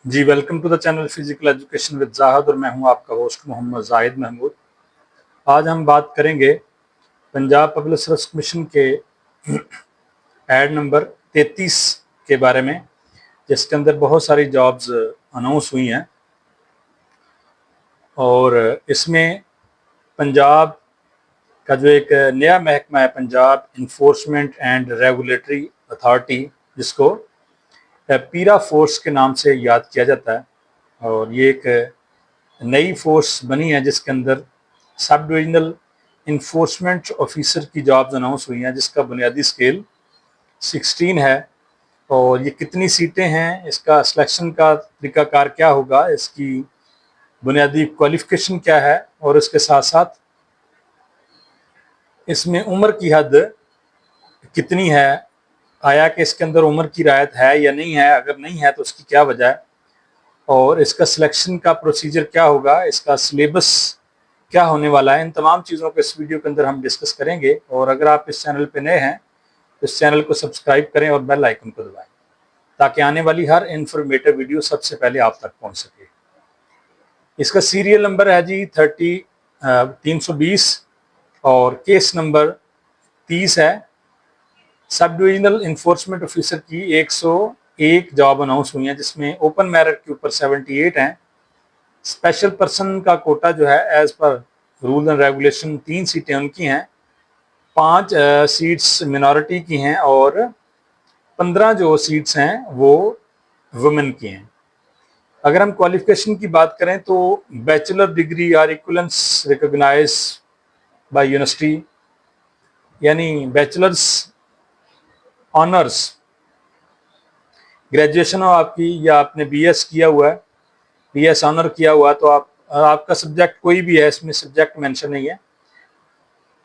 Ji, welcome to the channel physical education with Zahid और मैं हूं आपका होस्ट मोहम्मद जाहिद महमूद। आज हम बात करेंगे पंजाब पब्लिक सर्विस कमीशन के ऐड नंबर 33 के बारे में, जिसके अंदर बहुत सारी जॉब्स अनाउंस हुई हैं और इसमें पंजाब का जो एक नया महकमा है, Punjab enforcement and regulatory authority, जिसको पीरा फोर्स के नाम से याद किया जाता है, और ये एक नई फोर्स बनी है जिसके अंदर सब डिविजनल इन्फोर्समेंट ऑफिसर की जॉब्स अनाउंस हुई हैं, जिसका बुनियादी स्केल 16 है। और ये कितनी सीटें हैं, इसका सिलेक्शन का तरीकाकार क्या होगा, इसकी बुनियादी क्वालिफिकेशन क्या है, और इसके साथ साथ इसमें उम्र की हद कितनी है, आया कि इसके अंदर उम्र की रियायत है या नहीं है, अगर नहीं है तो उसकी क्या वजह है, और इसका सिलेक्शन का प्रोसीजर क्या होगा, इसका सिलेबस क्या होने वाला है। इन तमाम चीज़ों को इस वीडियो के अंदर हम डिस्कस करेंगे। और अगर आप इस चैनल पे नए हैं तो इस चैनल को सब्सक्राइब करें और बेल आइकन को दबाएं, ताकि आने वाली हर इंफॉर्मेटिव वीडियो सबसे पहले आप तक पहुंच सके। इसका सीरियल नंबर है जी 320 और केस नंबर 30 है। सब डिविजनल इन्फोर्समेंट ऑफिसर की 101 जॉब अनाउंस हुई है, जिसमें ओपन मेरिट के ऊपर 78 हैं। स्पेशल पर्सन का कोटा जो है as per rule and regulation 3 सीटें उनकी हैं, 5 सीट्स मिनॉरिटी की हैं और 15 जो सीट्स हैं वो वुमेन की हैं। अगर हम क्वालिफिकेशन की बात करें तो bachelor degree or equivalence recognise by university, यानी बैचलर्स ऑनर्स ग्रेजुएशन हो आपकी, या आपने बीएस किया हुआ है, बीएस ऑनर किया हुआ, तो आपका सब्जेक्ट कोई भी है, इसमें सब्जेक्ट मेंशन नहीं है,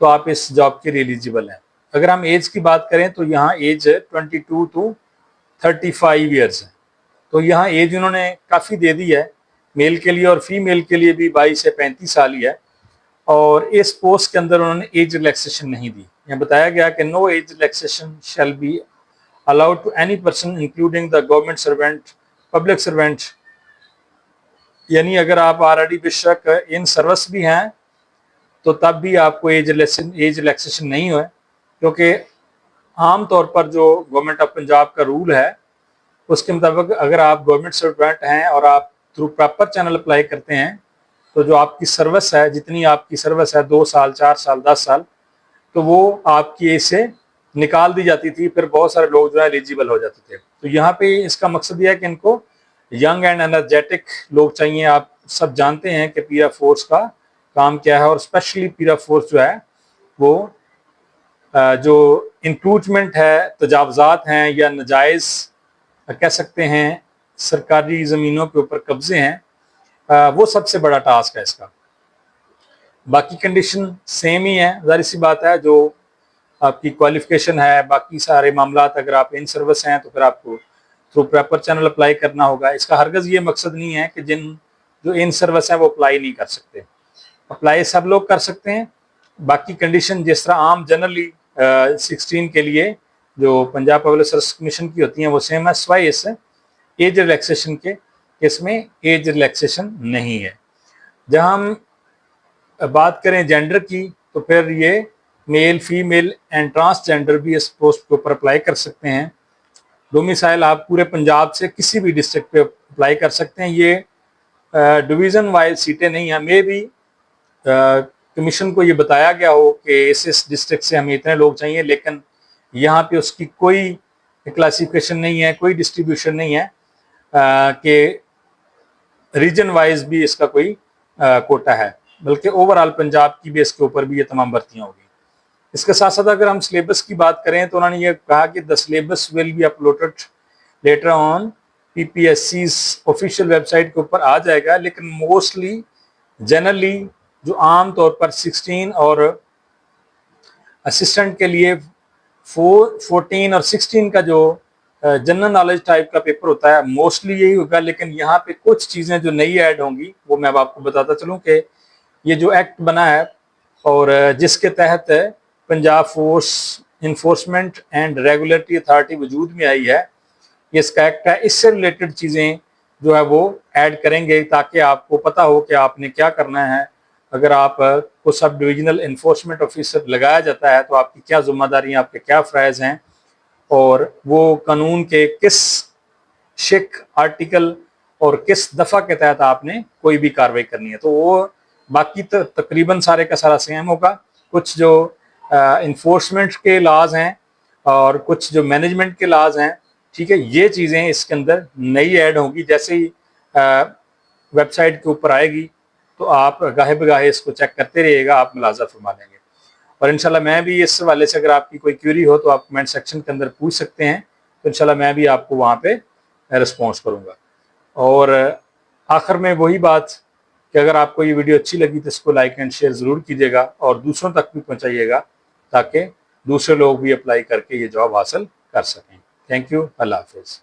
तो आप इस जॉब के लिए एलिजिबल हैं। अगर हम एज की बात करें तो यहाँ एज 22 टू 35 ईयर्स है, तो यहाँ एज उन्होंने काफ़ी दे दी है, मेल के लिए और फीमेल के लिए भी 22 से 35 साल ही है। और इस पोस्ट के अंदर उन्होंने एज रिलैक्सेशन नहीं दी। यहाँ बताया गया कि no age relaxation shall be allowed to any person including the government servant, public servant, यानी अगर आप ऑलरेडी बेशक इन सर्विस भी हैं तो तब भी आपको एज रिलैक्सेशन नहीं हुआ, क्योंकि आम तौर पर जो गवर्नमेंट ऑफ पंजाब का रूल है उसके मुताबिक अगर आप गवर्नमेंट सर्वेंट हैं और आप थ्रू प्रॉपर चैनल अप्लाई करते हैं, तो जो आपकी सर्विस है, जितनी आपकी सर्विस है 2 साल, 4 साल, 10 साल, तो वो आपकी एज से निकाल दी जाती थी, फिर बहुत सारे लोग जो है एलिजिबल हो जाते थे। तो यहाँ पे इसका मकसद यह है कि इनको यंग एंड एनर्जेटिक लोग चाहिए। आप सब जानते हैं कि पीरा फोर्स का काम क्या है, और स्पेशली पीरा फोर्स जो है वो जो इंक्रूचमेंट है, तजावजात हैं या नजायज़ कह सकते हैं, सरकारी ज़मीनों के ऊपर कब्जे हैं, वो सबसे बड़ा टास्क है इसका। बाकी कंडीशन सेम ही है, जाहिर सी बात है, जो आपकी क्वालिफिकेशन है, बाकी सारे मामला, अगर आप इन सर्विस हैं तो फिर आपको थ्रू प्रॉपर चैनल अप्लाई करना होगा। इसका हरगज़ ये मकसद नहीं है कि जो इन सर्विस हैं वो अप्लाई नहीं कर सकते, अप्लाई सब लोग कर सकते हैं। बाकी कंडीशन जिस तरह आम जनरली 16 के लिए जो पंजाब पब्लिक सर्विस कमीशन की होती हैं वो सेम है, स्वाई इस एज रिलैक्सेशन के केस में एज रिलैक्सेशन नहीं है। जहां हम बात करें जेंडर की, तो फिर ये मेल, फीमेल एंड ट्रांसजेंडर भी इस पोस्ट के ऊपर अप्लाई कर सकते हैं। डोमिसाइल आप पूरे पंजाब से किसी भी डिस्ट्रिक्ट पे अप्लाई कर सकते हैं। ये डिवीज़न वाइज सीटें नहीं हैं। मे भी कमीशन को ये बताया गया हो कि इस डिस्ट्रिक्ट से हमें इतने लोग चाहिए, लेकिन यहाँ पे उसकी कोई क्लासिफिकेशन नहीं है, कोई डिस्ट्रीब्यूशन नहीं है कि रीजन वाइज भी इसका कोई कोटा है, बल्कि ओवरऑल पंजाब की बेस के ऊपर भी ये तमाम भर्तियाँ होगी। इसके साथ साथ अगर हम सिलेबस की बात करें तो उन्होंने ये कहा कि the syllabus will be uploaded later on PPSC official website के ऊपर आ जाएगा, लेकिन मोस्टली जनरली जो आम तौर पर 16 और असिस्टेंट के लिए 14 और 16 का जो जनरल नॉलेज टाइप का पेपर होता है, मोस्टली यही होगा। लेकिन यहाँ पे कुछ चीज़ें जो नई ऐड होंगी वो मैं अब आपको बताता चलूँ कि ये जो एक्ट बना है और जिसके तहत Punjab force enforcement and regulatory authority वजूद में आई है, ये इसका एक्ट है। इससे रिलेटेड चीज़ें जो है वो ऐड करेंगे ताकि आपको पता हो कि आपने क्या करना है। अगर आप को सब डिविजनल इन्फोर्समेंट ऑफिसर लगाया जाता है तो आपकी क्या जिम्मेदारी, आपके क्या फ़राइज़ हैं और वो कानून के किस शिक आर्टिकल और किस दफ़ा के तहत आपने कोई भी कार्रवाई करनी है। तो वो बाकी तकरीबन सारे का सारा सेम होगा। कुछ जो इन्फोर्समेंट के लाज हैं और कुछ जो मैनेजमेंट के लाज हैं, ठीक है, ये चीज़ें इसके अंदर नई ऐड होगी। जैसे ही वेबसाइट के ऊपर आएगी तो आप गाहे बगाहे इसको चेक करते रहिएगा, आप मुलाजा फरमा लेंगे। और इंशाल्लाह मैं भी इस हवाले से अगर आपकी कोई क्यूरी हो तो आप कमेंट सेक्शन के अंदर पूछ सकते हैं, तो इंशाल्लाह मैं भी आपको वहाँ पे रिस्पॉन्स करूँगा। और आखिर में वही बात कि अगर आपको ये वीडियो अच्छी लगी तो इसको लाइक एंड शेयर ज़रूर कीजिएगा और दूसरों तक भी पहुँचाइएगा ताकि दूसरे लोग भी अप्लाई करके ये जॉब हासिल कर सकें। Thank you. अल्लाह हाफिज़।